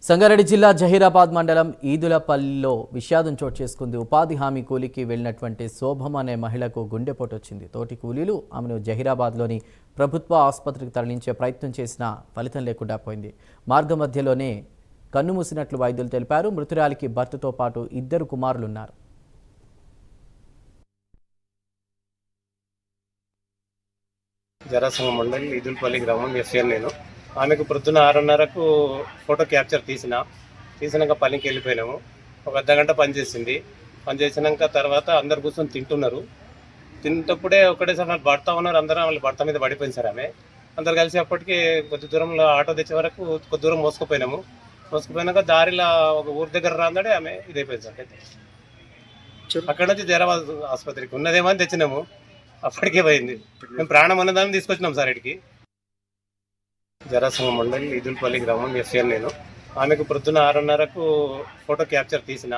సంగారెడ్డి జిల్లా జహీరాబాద్ మండలం ఈదులపల్లిలో విషాదం చోటు చేసుకుంది. ఉపాధి హామీ కూలీకి వెళ్లినటువంటి శోభం అనే మహిళకు గుండెపోటు వచ్చింది. తోటి కూలీలు ఆమెను జహీరాబాద్లోని ప్రభుత్వ ఆసుపత్రికి తరలించే ప్రయత్నం చేసినా ఫలితం లేకుండా పోయింది. మార్గ మధ్యలోనే కన్నుమూసినట్లు వైద్యులు తెలిపారు. మృతురాలికి భర్తతో పాటు 2 కుమారులున్నారు. జరాసంగం మండలి ఈదులపల్లి గ్రామం ఎఫ్ఎన్. నేను ఆమెకు ప్రొద్దున 6:30కు ఫోటో క్యాప్చర్ తీసినాక పనికి వెళ్ళిపోయినాము. ఒక అర్ధగంట పనిచేసింది. పనిచేసినాక తర్వాత అందరు కూర్చొని తింటున్నారు. తింటప్పుడే ఒకటేసారి పడతా ఉన్నారు. అందరూ వాళ్ళ భర్త మీద పడిపోయింది సార్. ఆమె అందరు కలిసి అప్పటికి కొద్ది దూరంలో ఆటో తెచ్చే వరకు కొద్ది దూరం మోసుకుపోయినాక దారిలో ఒక ఊరి దగ్గర రాందడే ఆమె ఇదైపోయింది సార్. అక్కడ నుంచి జైరాబాద్ ఆసుపత్రికి ఉన్నదేమో అని తెచ్చినాము. అప్పటికే పోయింది. మేము ప్రాణం ఉన్నదాన్ని తీసుకొచ్చినాం సార్ ఇటుకి. జరాసంగం మండలి ఈదులపల్లి గ్రామం ఎఫ్ఎన్. నేను ఆమెకు ప్రొద్దున 6:30కు ఫోటో క్యాప్చర్